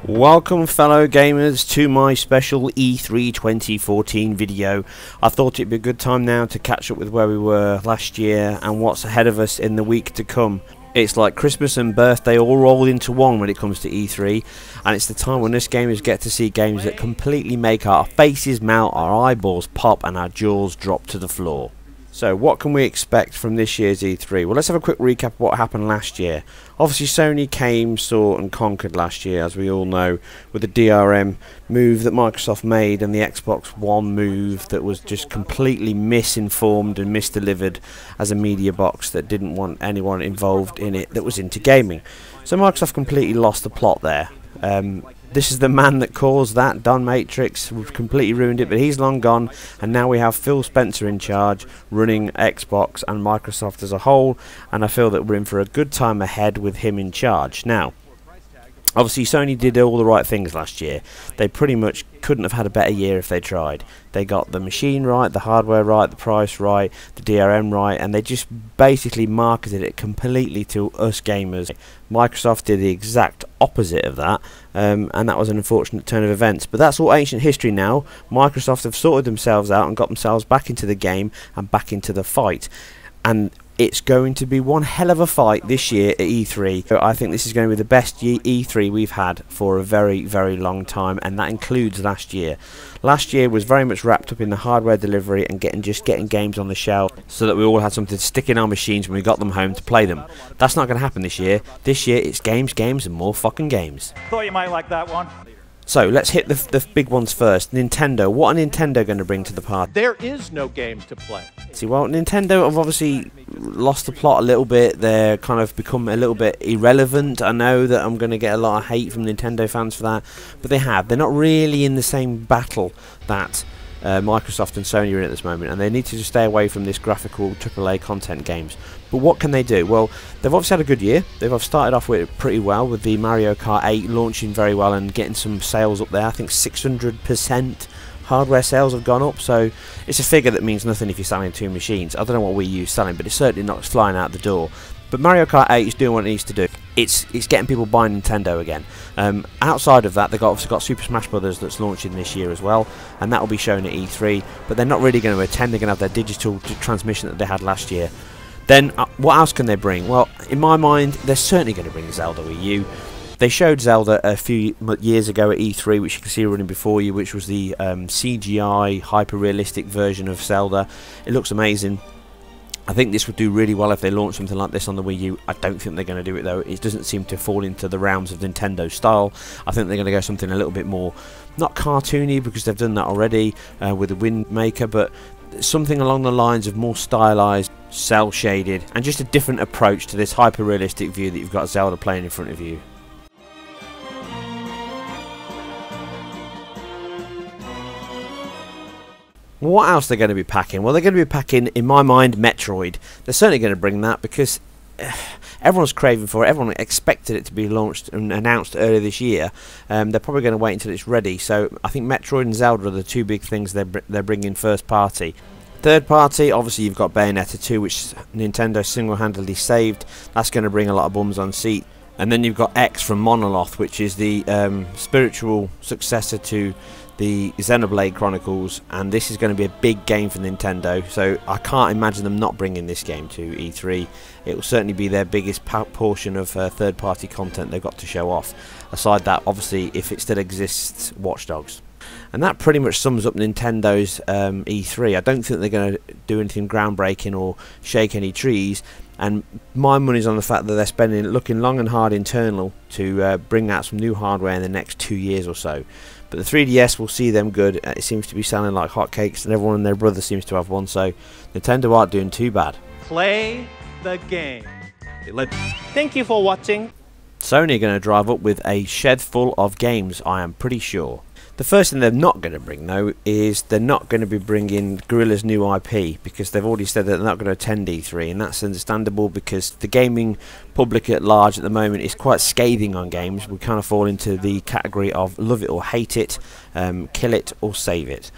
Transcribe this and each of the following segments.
Welcome fellow gamers to my special E3 2014 video. I thought it'd be a good time now to catch up with where we were last year and what's ahead of us in the week to come. It's like Christmas and birthday all rolled into one when it comes to E3, and it's the time when us gamers get to see games that completely make our faces melt, our eyeballs pop and our jaws drop to the floor. So what can we expect from this year's E3? Well, let's have a quick recap of what happened last year. Obviously Sony came, saw and conquered last year, as we all know, with the DRM move that Microsoft made and the XboxOne move that was just completely misinformed and misdelivered as a media box that didn't want anyone involved in it that was into gaming. So Microsoft completely lost the plot there. This is the man that caused that, Don Matrix, completely ruined it, but he's long gone, and now we have Phil Spencer in charge, running Xbox and Microsoft as a whole, and I feel that we're in for a good time ahead with him in charge. Now, obviously Sony did all the right things last year. They pretty much couldn't have had a better year if they tried. They got the machine right, the hardware right, the price right, the DRM right, and they just basically marketed it completely to us gamers. Microsoft did the exact opposite of that, and that was an unfortunate turn of events. But that's all ancient history now. Microsoft have sorted themselves out and got themselves back into the game and back into the fight. And it's going to be one hell of a fight this year at E3. So I think this is going to be the best E3 we've had for a very, very long time, and that includes last year. Last year was very much wrapped up in the hardware delivery and getting games on the shelf so that we all had something to stick in our machines when we got them home to play them. That's not going to happen this year. This year it's games, games, and more fucking games. Thought you might like that one. So let's hit the big ones first. Nintendo. What are Nintendo going to bring to the party? There is no game to play. See, well, Nintendo have obviously lost the plot a little bit. They're kind of become a little bit irrelevant. I know that I'm going to get a lot of hate from Nintendo fans for that, but they have. They're not really in the same battle that Microsoft and Sony are in at this moment, and they need to just stay away from this graphical AAA content games. But what can they do? Well, they've obviously had a good year. They've started off with it pretty well, with the Mario Kart 8 launching very well and getting some sales up there. I think 600% hardware sales have gone up, so it's a figure that means nothing if you're selling two machines. I don't know what Wii U's selling, but it's certainly not flying out the door. But Mario Kart 8 is doing what it needs to do. It's getting people buying Nintendo again. Outside of that, they've obviously got Super Smash Bros. That's launching this year as well, and that will be shown at E3. But they're not really going to attend. They're going to have their digital transmission that they had last year. Then, what else can they bring? Well, in my mind, they're certainly going to bring Zelda Wii U. They showed Zelda a few years ago at E3, which you can see running before you, which was the CGI hyper-realistic version of Zelda. It looks amazing. I think this would do really well if they launch something like this on the Wii U. I don't think they're going to do it though. It doesn't seem to fall into the realms of Nintendo style. I think they're going to go something a little bit more, not cartoony because they've done that already with the Wind Maker, but something along the lines of more stylized, cel shaded, and just a different approach to this hyper realistic view that you've got Zelda playing in front of you. What else they're going to be packing? Well, they're going to be packing, in my mind, Metroid. They're certainly going to bring that because everyone's craving for it. Everyone expected it to be launched and announced earlier this year. They're probably going to wait until it's ready. So I think Metroid and Zelda are the two big things they're bringing first party. Third party, obviously you've got Bayonetta 2, which Nintendo single-handedly saved. That's going to bring a lot of bums on seat. And then you've got X from Monolith, which is the spiritual successor to the Xenoblade Chronicles, and this is going to be a big game for Nintendo, so I can't imagine them not bringing this game to E3. It will certainly be their biggest portion of third-party content they've got to show off. Aside that, obviously, if it still exists, Watch Dogs. And that pretty much sums up Nintendo's E3. I don't think they're going to do anything groundbreaking or shake any trees, and my money's on the fact that they're looking long and hard internal to bring out some new hardware in the next 2 years or so. But the 3DS will see them good. It seems to be selling like hotcakes, and everyone and their brother seems to have one, so Nintendo aren't doing too bad. Play the game. Thank you for watching. Sony are going to drive up with a shed full of games, I am pretty sure. The first thing they're not going to bring, though, is they're not going to be bringing Guerrilla's new IP, because they've already said that they're not going to attend E3, and that's understandable because the gaming public at large at the moment is quite scathing on games. We kind of fall into the category of love it or hate it, kill it or save it.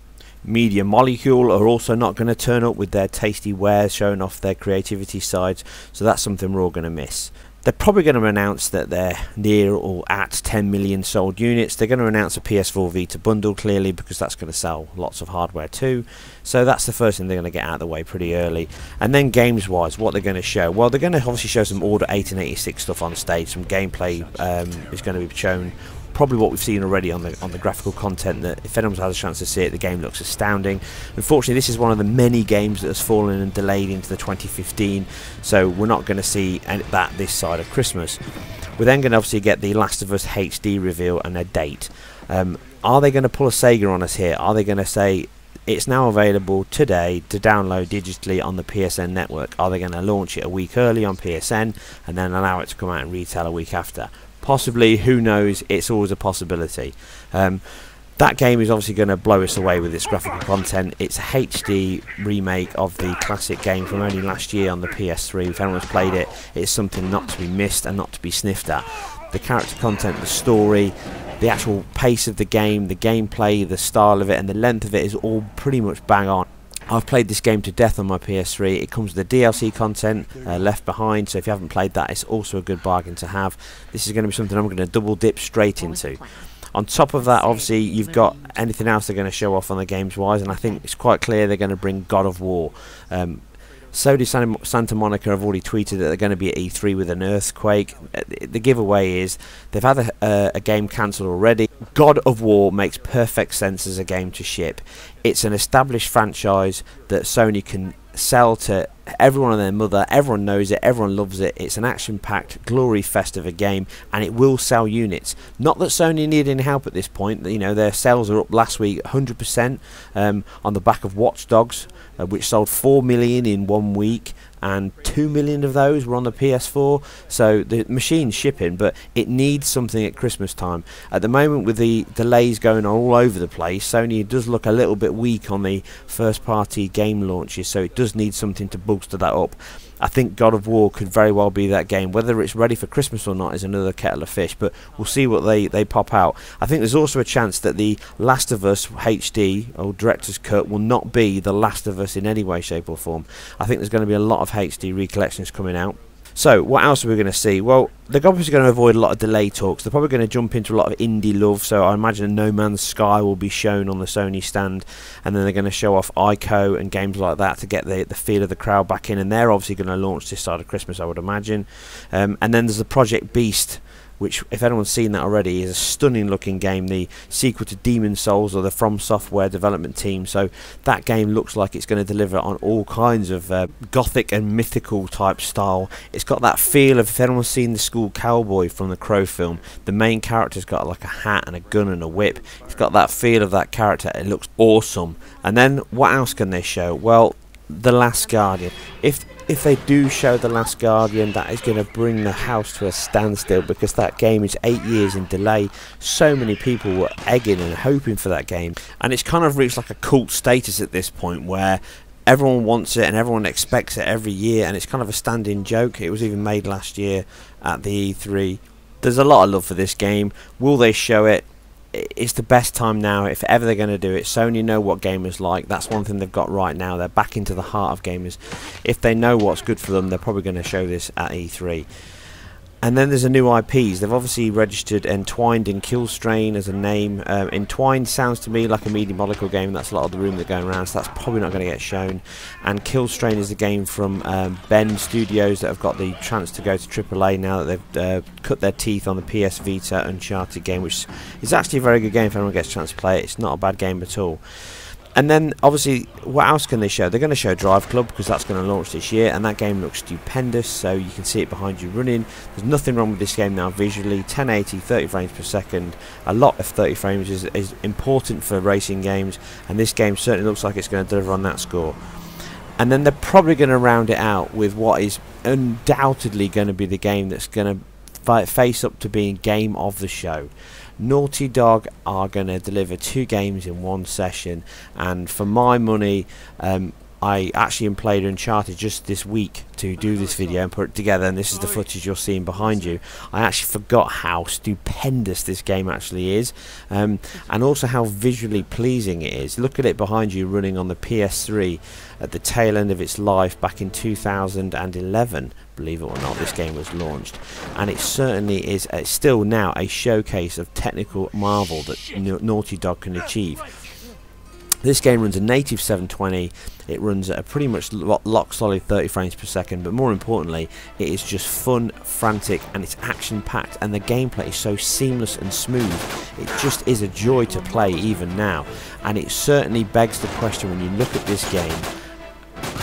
Media Molecule are also not going to turn up with their tasty wares showing off their creativity sides, so that's something we're all going to miss. They're probably going to announce that they're near or at 10 million sold units. They're going to announce a PS4 Vita bundle, clearly, because that's going to sell lots of hardware too. So that's the first thing they're going to get out of the way pretty early. And then games-wise, what they're going to show? Well, they're going to obviously show some Order 1886 stuff on stage. Some gameplay is going to be shown. Probably what we've seen already on the graphical content, that if anyone's had a chance to see it, the game looks astounding. Unfortunately, this is one of the many games that has fallen and delayed into the 2015, so we're not going to see that this side of Christmas. We're then going to obviously get the Last of Us HD reveal and a date. Are they going to pull a Sega on us here? Are they going to say it's now available today to download digitally on the PSN network? Are they going to launch it a week early on PSN and then allow it to come out and retail a week after? Possibly, who knows, it's always a possibility. That game is obviously going to blow us away with its graphical content. It's a HD remake of the classic game from only last year on the PS3. If anyone's played it, it's something not to be missed and not to be sniffed at. The character content, the story, the actual pace of the game, the gameplay, the style of it and the length of it is all pretty much bang on. I've played this game to death on my PS3. It comes with the DLC content left behind, so if you haven't played that, it's also a good bargain to have. This is going to be something I'm going to double dip straight into. On top of that, obviously, you've got anything else they're going to show off on the games wise, and I think it's quite clear they're going to bring God of War. Sony Santa Monica have already tweeted that they're going to be at E3 with an earthquake. The giveaway is they've had a game cancelled already. God of War makes perfect sense as a game to ship. It's an established franchise that Sony can sell to everyone and their mother. Everyone knows it, everyone loves it. It's an action-packed glory fest of a game, and it will sell units. Not that Sony need any help at this point. You know, their sales are up last week 100% on the back of Watch Dogs, which sold 4 million in 1 week, and 2 million of those were on the PS4. So the machine's shipping, but it needs something at Christmas time. At the moment, with the delays going on all over the place, Sony does look a little bit weak on the first-party game launches, so it does need something to bolster that up. I think God of War could very well be that game. Whether it's ready for Christmas or not is another kettle of fish, but we'll see what they pop out. I think there's also a chance that the Last of Us HD, or Director's Cut, will not be the Last of Us in any way, shape or form. I think there's going to be a lot of HD recollections coming out. So, what else are we going to see? Well, they're obviously going to avoid a lot of delay talks. They're probably going to jump into a lot of indie love, so I imagine No Man's Sky will be shown on the Sony stand, and then they're going to show off ICO and games like that to get the feel of the crowd back in, and they're obviously going to launch this side of Christmas, I would imagine. And then there's the Project Beast, which, if anyone's seen that already, is a stunning looking game, the sequel to Demon Souls, or the From Software development team. So that game looks like it's going to deliver on all kinds of gothic and mythical type style. It's got that feel of, if anyone's seen The School Cowboy from the Crow film, the main character's got like a hat and a gun and a whip. It's got that feel of that character. It looks awesome. And then what else can they show? Well, The Last Guardian. If they do show The Last Guardian, that is going to bring the house to a standstill, because that game is 8 years in delay. So many people were egging and hoping for that game, and it's kind of reached like a cult status at this point, where everyone wants it and everyone expects it every year, and it's kind of a standing joke. It was even made last year at the E3. There's a lot of love for this game. Will they show it? It's the best time now, if ever they're going to do it. Sony know what gamers like. That's one thing they've got right now. They're back into the heart of gamers. If they know what's good for them, they're probably going to show this at E3. And then there's a new IPs. They've obviously registered Entwined and Killstrain as a name. Entwined sounds to me like a medium molecule game. That's a lot of the room that's going around, so that's probably not going to get shown. And Killstrain is a game from Ben Studios that have got the chance to go to AAA now that they've cut their teeth on the PS Vita Uncharted game, which is actually a very good game if anyone gets a chance to play it. It's not a bad game at all. And then, obviously, what else can they show? They're going to show Drive Club, because that's going to launch this year, and that game looks stupendous, so you can see it behind you running. There's nothing wrong with this game now visually. 1080, 30 frames per second. A lot of 30 frames is important for racing games, and this game certainly looks like it's going to deliver on that score. And then they're probably going to round it out with what is undoubtedly going to be the game that's going to face up to being game of the show. Naughty Dog are going to deliver 2 games in one session, and for my money, I actually played Uncharted just this week to do this video and put it together, and this is the footage you're seeing behind you. I actually forgot how stupendous this game actually is, and also how visually pleasing it is. Look at it behind you running on the PS3 at the tail end of its life back in 2011. Believe it or not, this game was launched, and it certainly is still now a showcase of technical marvel that Naughty Dog can achieve. This game runs a native 720, it runs at a pretty much lock solid 30 frames per second, but more importantly it is just fun, frantic, and it's action packed, and the gameplay is so seamless and smooth. It just is a joy to play even now, and it certainly begs the question when you look at this game,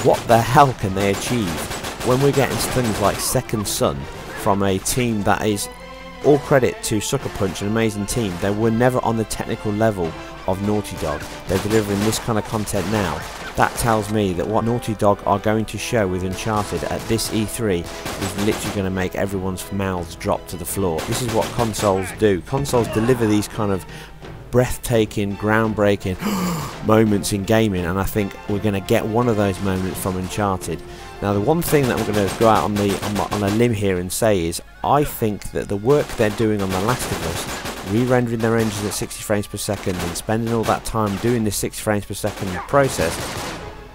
what the hell can they achieve when we're getting things like Second Son from a team that is, all credit to Sucker Punch, an amazing team. They were never on the technical level of Naughty Dog. They're delivering this kind of content now. That tells me that what Naughty Dog are going to show with Uncharted at this E3 is literally going to make everyone's mouths drop to the floor. This is what consoles do. Consoles deliver these kind of breathtaking, groundbreaking moments in gaming, and I think we're going to get one of those moments from Uncharted. Now, the one thing that I'm going to go out on a limb here and say is, I think that the work they're doing on The Last of Us, re-rendering their engines at 60 frames per second and spending all that time doing this 60 frames per second process,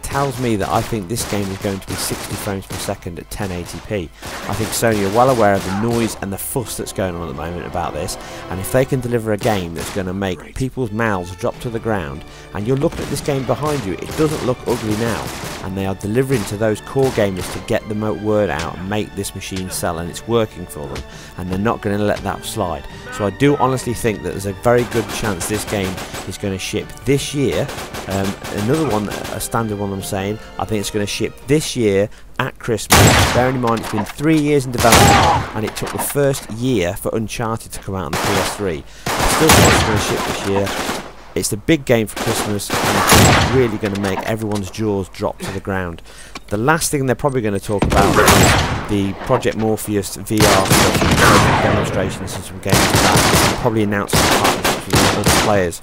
tells me that I think this game is going to be 60 frames per second at 1080p. I think Sony are well aware of the noise and the fuss that's going on at the moment about this, and if they can deliver a game that's going to make people's mouths drop to the ground, and you're looking at this game behind you, it doesn't look ugly now, and they are delivering to those core gamers to get the word out and make this machine sell, and it's working for them, and they're not going to let that slide. So I do honestly think that there's a very good chance this game is going to ship this year. Another one, a standard one I'm saying, I think it's going to ship this year at Christmas. Bearing in mind it's been 3 years in development, and it took the first year for Uncharted to come out on the PS3. I still think it's going to ship this year. It's the big game for Christmas, and it's really going to make everyone's jaws drop to the ground. The last thing they're probably going to talk about is the Project Morpheus VR stuff, demonstrations and some games like that, and probably announce some partnerships with other players.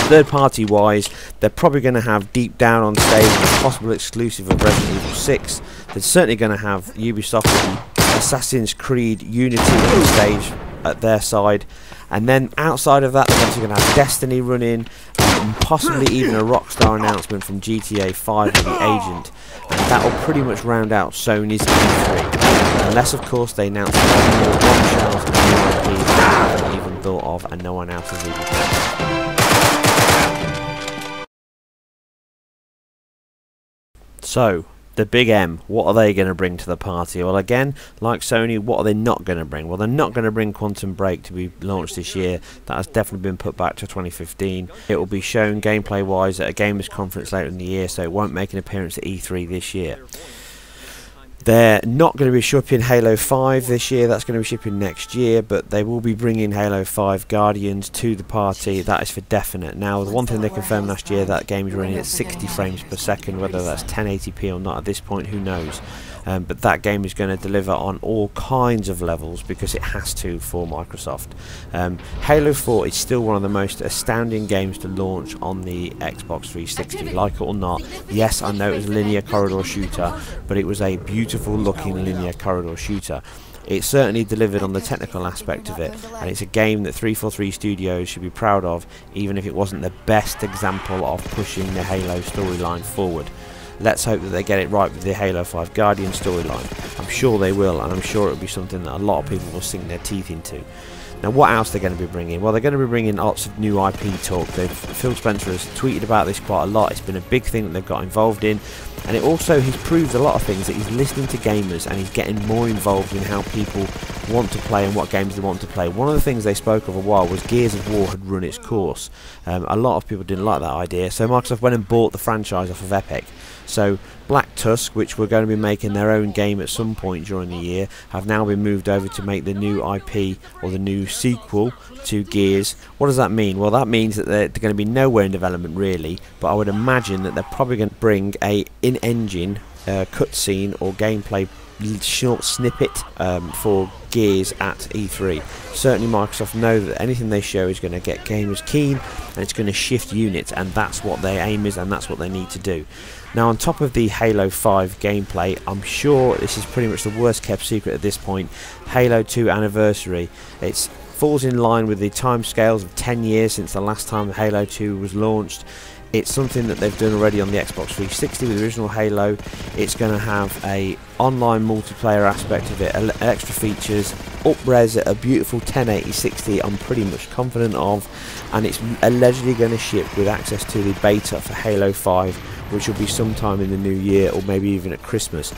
Third party wise, they're probably going to have Deep Down on stage, a possible exclusive of Resident Evil 6. They're certainly going to have Ubisoft and Assassin's Creed Unity on stage at their side, and then outside of that they're obviously going to have Destiny running, and possibly even a Rockstar announcement from GTA 5 with the Agent, and that will pretty much round out Sony's E3, unless of course they announce more bombshells and new IPs that I haven't even thought of and no one else has even thought of. So, the big M, what are they going to bring to the party? Well, again, like Sony, what are they not going to bring? Well, they're not going to bring Quantum Break to be launched this year. That has definitely been put back to 2015. It will be shown gameplay-wise at a Gamers Conference later in the year, so it won't make an appearance at E3 this year. They're not going to be shipping Halo 5 this year, that's going to be shipping next year, but they will be bringing Halo 5 Guardians to the party, that is for definite. Now, the one thing they confirmed last year, that game is running at 60 frames per second, whether that's 1080p or not at this point, who knows. But that game is going to deliver on all kinds of levels because it has to for Microsoft. Halo 4 is still one of the most astounding games to launch on the Xbox 360, like it or not. Yes, I know it was a linear corridor shooter, but it was a beautiful looking linear corridor shooter. It certainly delivered on the technical aspect of it, and it's a game that 343 Studios should be proud of, even if it wasn't the best example of pushing the Halo storyline forward. Let's hope that they get it right with the Halo 5 Guardian storyline. I'm sure they will, and I'm sure it'll be something that a lot of people will sink their teeth into. Now, what else they're going to be bringing? Well, they're going to be bringing lots of new IP talk. Phil Spencer has tweeted about this quite a lot. It's been a big thing that they've got involved in, and it also, he's proved a lot of things, that he's listening to gamers and he's getting more involved in how people want to play and what games they want to play. One of the things they spoke of a while was Gears of War had run its course. A lot of people didn't like that idea, so Microsoft went and bought the franchise off of Epic. So Black Tusk, which were going to be making their own game at some point during the year, have now been moved over to make the new IP or the new sequel to Gears. What does that mean? Well, that means that they're going to be nowhere in development really, but I would imagine that they're probably going to bring a in-engine cutscene or gameplay short snippet for Gears at E3. Certainly Microsoft know that anything they show is going to get gamers keen, and it's going to shift units, and that's what their aim is, and that's what they need to do. Now, on top of the Halo 5 gameplay, I'm sure this is pretty much the worst kept secret at this point, Halo 2 Anniversary. It falls in line with the timescales of 10 years since the last time Halo 2 was launched. It's something that they've done already on the Xbox 360 with the original Halo. It's going to have a online multiplayer aspect of it, extra features, up-res at a beautiful 1080-60 I'm pretty much confident of, and it's allegedly going to ship with access to the beta for Halo 5, which will be sometime in the new year or maybe even at Christmas.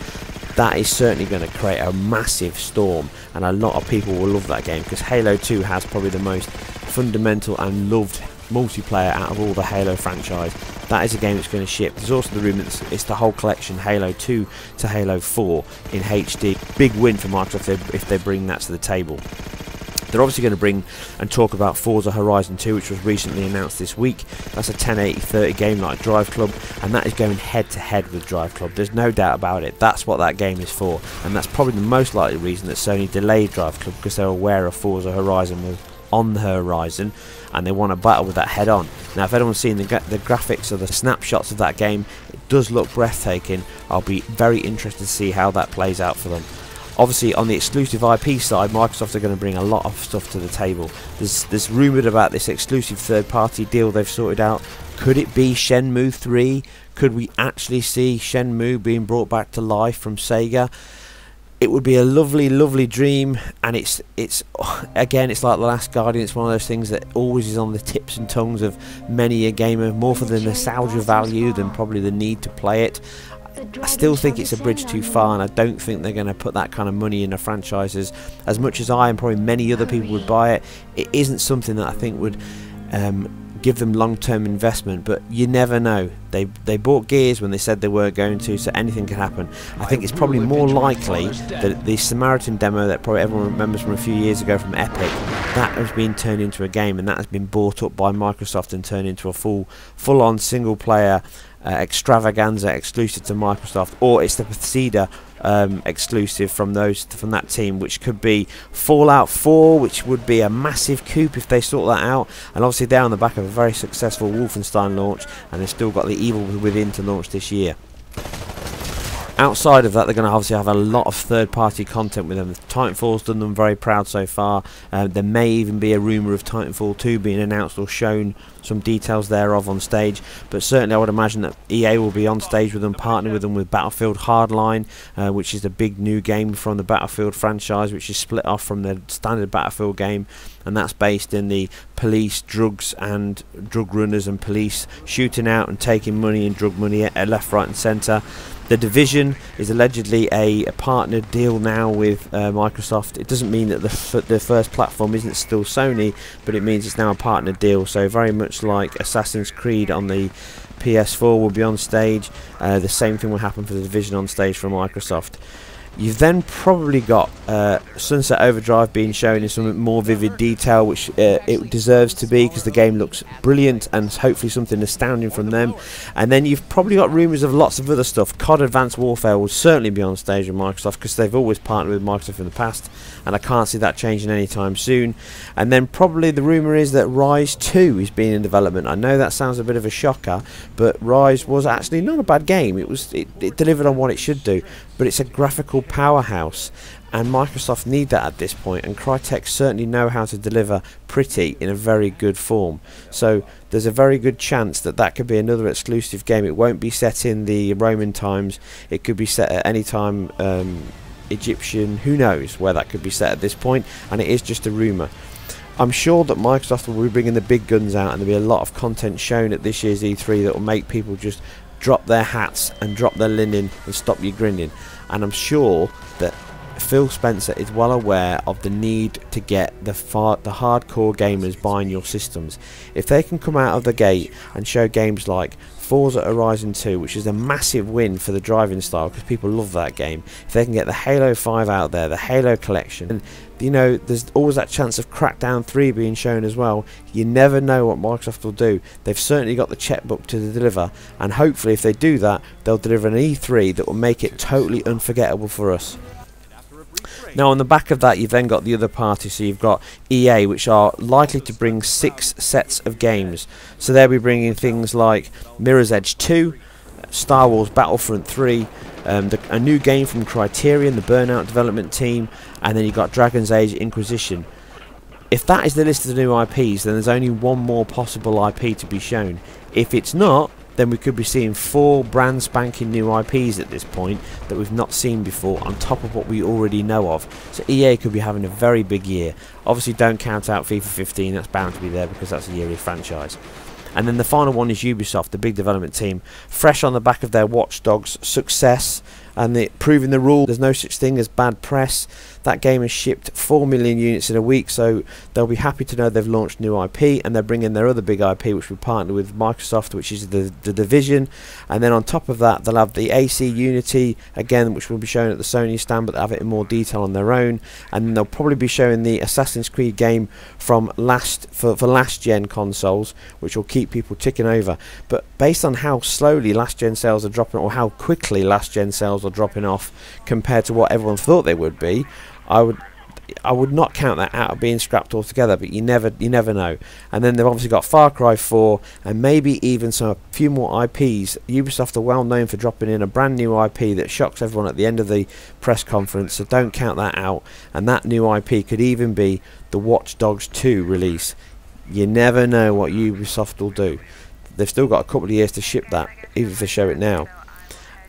That is certainly going to create a massive storm, and a lot of people will love that game, because Halo 2 has probably the most fundamental and loved multiplayer out of all the Halo franchise. That is a game that's going to ship. There's also the rumour that it's the whole collection, Halo 2 to Halo 4 in HD. Big win for Microsoft if they bring that to the table. They're obviously going to bring and talk about Forza Horizon 2, which was recently announced this week. That's a 1080-30 game like Drive Club, and that is going head to head with Drive Club. There's no doubt about it. That's what that game is for, and that's probably the most likely reason that Sony delayed Drive Club, because they're aware of Forza Horizon was on the horizon, and they want to battle with that head on. Now, if anyone's seen the graphics or the snapshots of that game, it does look breathtaking. I'll be very interested to see how that plays out for them. Obviously, on the exclusive IP side, Microsoft are going to bring a lot of stuff to the table. There's rumoured about this exclusive third-party deal they've sorted out. Could it be Shenmue 3? Could we actually see Shenmue being brought back to life from Sega? It would be a lovely, lovely dream, and it's again, it's like The Last Guardian. It's one of those things that always is on the tips and tongues of many a gamer, more for the nostalgia value than probably the need to play it. I still think it's a bridge too far, and I don't think they're going to put that kind of money in the franchises. As much as I and probably many other people would buy it, it isn't something that I think would give them long-term investment, but you never know. They bought Gears when they said they were going to, so anything can happen. I think it's probably more likely that the Samaritan demo that probably everyone remembers from a few years ago from Epic, that has been turned into a game, and that has been bought up by Microsoft and turned into a full-on single-player extravaganza exclusive to Microsoft, or it's the Bethesda exclusive from that team, which could be Fallout 4, which would be a massive coup if they sort that out. And obviously they're on the back of a very successful Wolfenstein launch, and they've still got the Evil Within to launch this year. Outside of that, they're going to obviously have a lot of third-party content with them. Titanfall's done them very proud so far. There may even be a rumour of Titanfall 2 being announced or shown, some details thereof on stage. But certainly I would imagine that EA will be on stage with them, partnering with them with Battlefield Hardline, which is a big new game from the Battlefield franchise, which is split off from the standard Battlefield game. And that's based in the police, drugs and drug runners and police shooting out and taking money and drug money at left, right and centre. The Division is allegedly a partner deal now with Microsoft. It doesn't mean that the first platform isn't still Sony, but it means it's now a partner deal. So very much like Assassin's Creed on the PS4 will be on stage, the same thing will happen for the Division on stage from Microsoft. You've then probably got Sunset Overdrive being shown in some more vivid detail, which it deserves to be, because the game looks brilliant, and hopefully something astounding from them. And then you've probably got rumours of lots of other stuff. COD Advanced Warfare will certainly be on stage with Microsoft, because they've always partnered with Microsoft in the past, and I can't see that changing anytime soon. And then probably the rumour is that Rise 2 is being in development. I know that sounds a bit of a shocker, but Rise was actually not a bad game. It delivered on what it should do, but it's a graphical powerhouse, and Microsoft need that at this point, and Crytek certainly know how to deliver pretty in a very good form. So there's a very good chance that that could be another exclusive game. It won't be set in the Roman times, it could be set at any time Egyptian, who knows where that could be set at this point, and it is just a rumour. I'm sure that Microsoft will be bringing the big guns out, and there'll be a lot of content shown at this year's E3 that will make people just drop their hats and drop their linen and stop you grinning. And I'm sure that Phil Spencer is well aware of the need to get the hardcore gamers buying your systems. If they can come out of the gate and show games like Forza Horizon 2, which is a massive win for the driving style because people love that game, if they can get the Halo 5 out there, the Halo collection, and you know, there's always that chance of Crackdown 3 being shown as well. You never know what Microsoft will do. They've certainly got the checkbook to deliver, and hopefully if they do that, they'll deliver an E3 that will make it totally unforgettable for us. Now on the back of that, you've then got the other party, so you've got EA, which are likely to bring 6 sets of games. So they'll be bringing things like Mirror's Edge 2, Star Wars Battlefront 3, a new game from Criterion, the Burnout development team, and then you've got Dragon's Age Inquisition. If that is the list of the new IPs, then there's only one more possible IP to be shown. If it's not, then we could be seeing 4 brand spanking new IPs at this point that we've not seen before, on top of what we already know of. So EA could be having a very big year. Obviously don't count out FIFA 15, that's bound to be there because that's a yearly franchise. And then the final one is Ubisoft, the big development team, fresh on the back of their Watch Dogs success and proving the rule. There's no such thing as bad press. That game has shipped 4 million units in a week, so they'll be happy to know they've launched new IP, and they're bringing their other big IP, which we partner with Microsoft, which is the Division. And then on top of that, they'll have the AC Unity again, which will be shown at the Sony stand, but they'll have it in more detail on their own. And then they'll probably be showing the Assassin's Creed game from for last gen consoles, which will keep people ticking over. But based on how slowly last gen sales are dropping, or how quickly last gen sales are dropping off compared to what everyone thought they would be, I would not count that out of being scrapped altogether, but you never know. And then they've obviously got Far Cry 4 and maybe even a few more IPs. Ubisoft are well known for dropping in a brand new IP that shocks everyone at the end of the press conference, so don't count that out. And that new IP could even be the Watch Dogs 2 release. You never know what Ubisoft will do. They've still got a couple of years to ship that, even if they show it now.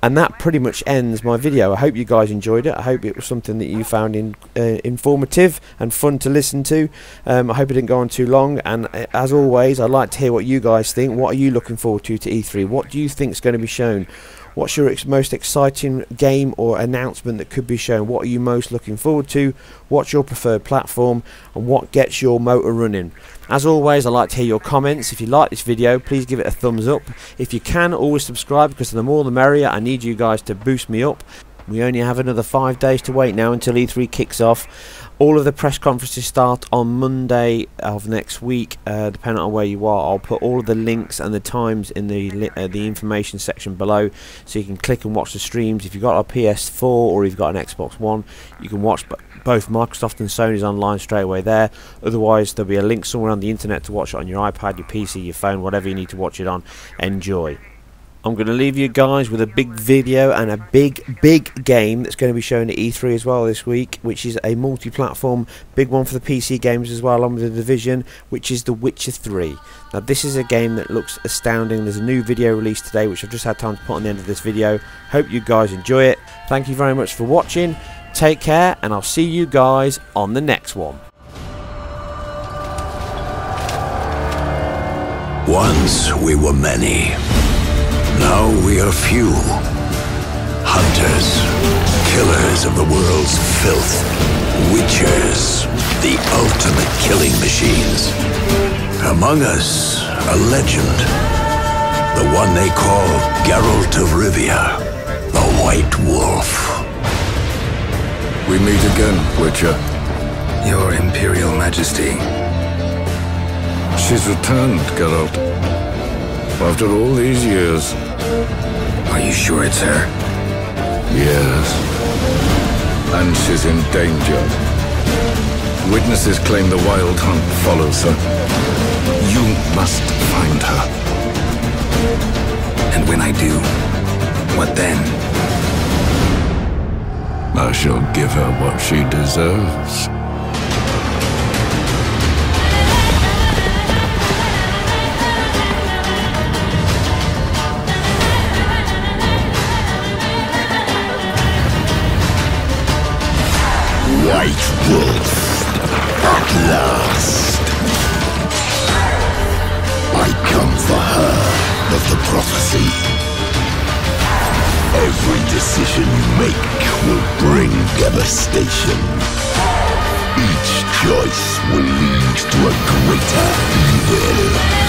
And that pretty much ends my video. I hope you guys enjoyed it. I hope it was something that you found informative and fun to listen to. I hope it didn't go on too long. And as always, I'd like to hear what you guys think. What are you looking forward to E3? What do you think is going to be shown? What's your most exciting game or announcement that could be shown? What are you most looking forward to? What's your preferred platform? And what gets your motor running? As always, I'd like to hear your comments. If you like this video, please give it a thumbs up. If you can, always subscribe, because the more the merrier. I need you guys to boost me up. We only have another 5 days to wait now until E3 kicks off. All of the press conferences start on Monday of next week, depending on where you are. I'll put all of the links and the times in the information section below, so you can click and watch the streams. If you've got a PS4 or you've got an Xbox One, you can watch both Microsoft and Sony's online straight away there. Otherwise, there'll be a link somewhere on the internet to watch it on your iPad, your PC, your phone, whatever you need to watch it on. Enjoy. I'm going to leave you guys with a big video and a big game that's going to be shown at E3 as well this week, which is a multi-platform big one for the PC games as well, along with the Division, which is The Witcher 3. Now this is a game that looks astounding. There's a new video released today, which I've just had time to put on the end of this video. Hope you guys enjoy it. Thank you very much for watching. Take care, and I'll see you guys on the next one. Once we were many. Now we are few. Hunters, killers of the world's filth. Witchers, the ultimate killing machines. Among us, a legend. The one they call Geralt of Rivia, the White Wolf. We meet again, Witcher. Your Imperial Majesty. She's returned, Geralt. After all these years. Are you sure it's her? Yes. And she's in danger. Witnesses claim the Wild Hunt follows her. You must find her. And when I do, what then? I shall give her what she deserves. White Wolf, at last. I come for her of the prophecy. Every decision you make will bring devastation. Each choice will lead to a greater evil.